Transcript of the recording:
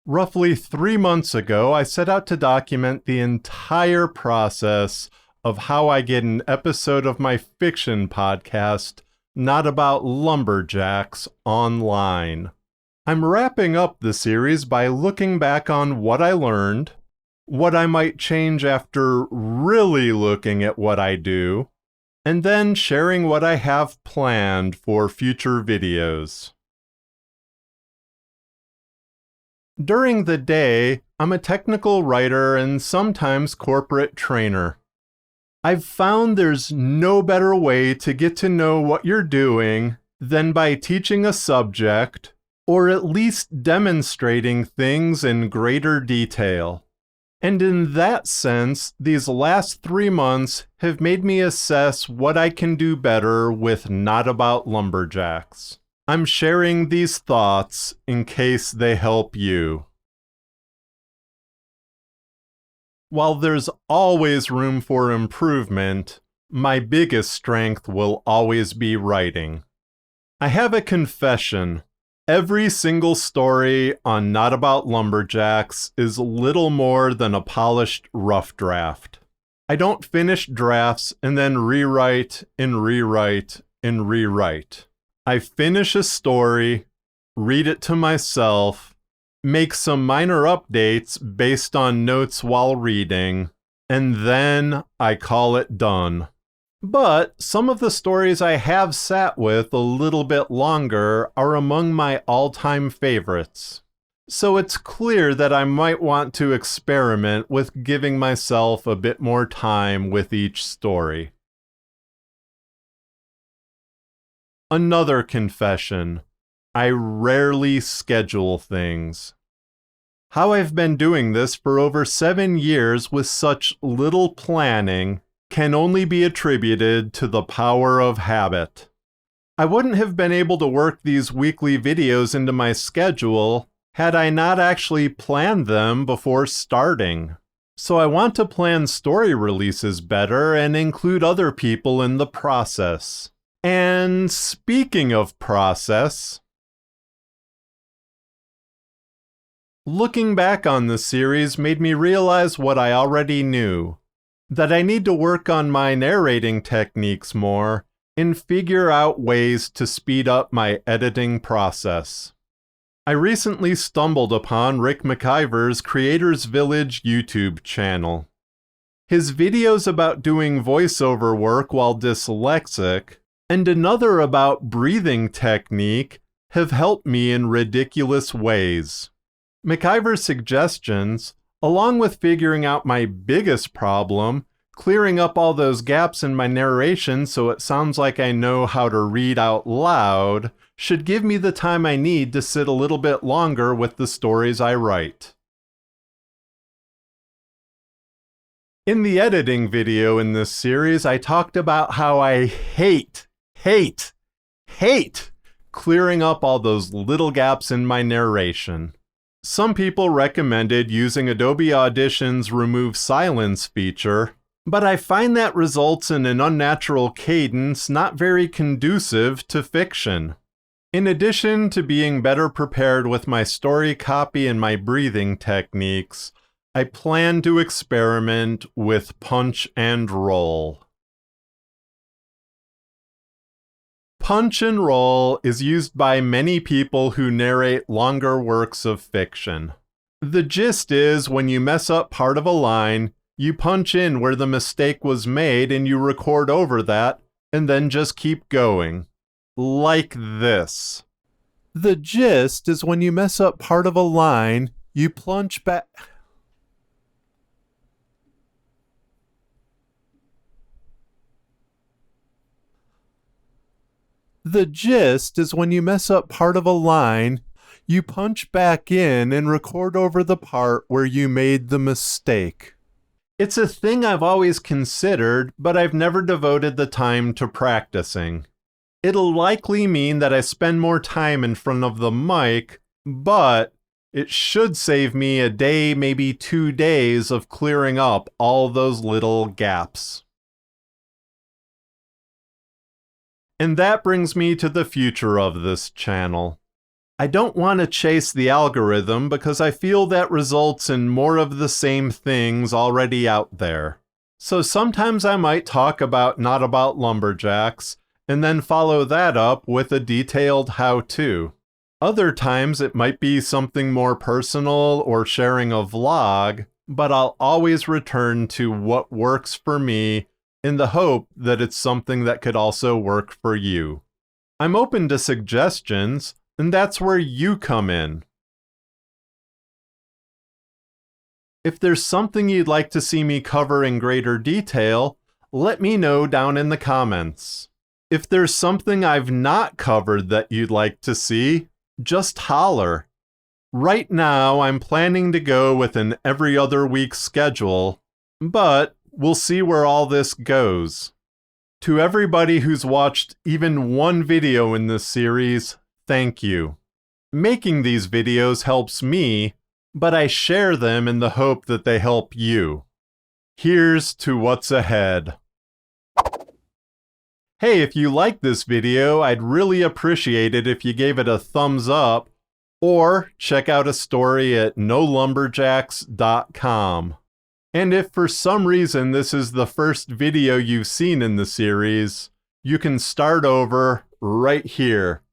Roughly 3 months ago, I set out to document the entire process of how I get an episode of my fiction podcast, Not About Lumberjacks, online. I'm wrapping up the series by looking back on what I learned, what I might change after really looking at what I do, and then sharing what I have planned for future videos. During the day, I'm a technical writer and sometimes corporate trainer. I've found there's no better way to get to know what you're doing than by teaching a subject, or at least demonstrating things in greater detail. And in that sense, these last 3 months have made me assess what I can do better with Not About Lumberjacks. I'm sharing these thoughts in case they help you. While there's always room for improvement, my biggest strength will always be writing. I have a confession. Every single story on Not About Lumberjacks is little more than a polished rough draft. I don't finish drafts and then rewrite and rewrite and rewrite. I finish a story, read it to myself, make some minor updates based on notes while reading, and then I call it done. But some of the stories I have sat with a little bit longer are among my all-time favorites. So it's clear that I might want to experiment with giving myself a bit more time with each story. Another confession. I rarely schedule things. How I've been doing this for over 7 years with such little planning can only be attributed to the power of habit. I wouldn't have been able to work these weekly videos into my schedule had I not actually planned them before starting. So I want to plan story releases better and include other people in the process. And speaking of process, looking back on the series made me realize what I already knew, that I need to work on my narrating techniques more and figure out ways to speed up my editing process. I recently stumbled upon Rick McIver's Creators Village YouTube channel. His videos about doing voiceover work while dyslexic and another about breathing technique have helped me in ridiculous ways. McIver's suggestions, along with figuring out my biggest problem, clearing up all those gaps in my narration so it sounds like I know how to read out loud, should give me the time I need to sit a little bit longer with the stories I write. In the editing video in this series, I talked about how I hate clearing up all those little gaps in my narration. Some people recommended using Adobe Audition's Remove Silence feature, but I find that results in an unnatural cadence not very conducive to fiction. In addition to being better prepared with my story copy and my breathing techniques, I plan to experiment with punch and roll. Punch and roll is used by many people who narrate longer works of fiction. The gist is when you mess up part of a line, you punch in where the mistake was made and you record over that, and then just keep going. Like this. The gist is when you mess up part of a line, you plunge back. The gist is when you mess up part of a line, you punch back in and record over the part where you made the mistake. It's a thing I've always considered, but I've never devoted the time to practicing. It'll likely mean that I spend more time in front of the mic, but it should save me a day, maybe 2 days of clearing up all those little gaps. And that brings me to the future of this channel. I don't want to chase the algorithm because I feel that results in more of the same things already out there. So sometimes I might talk about Not About Lumberjacks and then follow that up with a detailed how-to. Other times it might be something more personal or sharing a vlog, but I'll always return to what works for me in the hope that it's something that could also work for you. I'm open to suggestions, and that's where you come in. If there's something you'd like to see me cover in greater detail, let me know down in the comments. If there's something I've not covered that you'd like to see, just holler. Right now, I'm planning to go with an every other week schedule, but we'll see where all this goes. To everybody who's watched even one video in this series, thank you. Making these videos helps me, but I share them in the hope that they help you. Here's to what's ahead. Hey, if you like this video, I'd really appreciate it if you gave it a thumbs up, or check out a story at nolumberjacks.com. And if for some reason this is the first video you've seen in the series, you can start over right here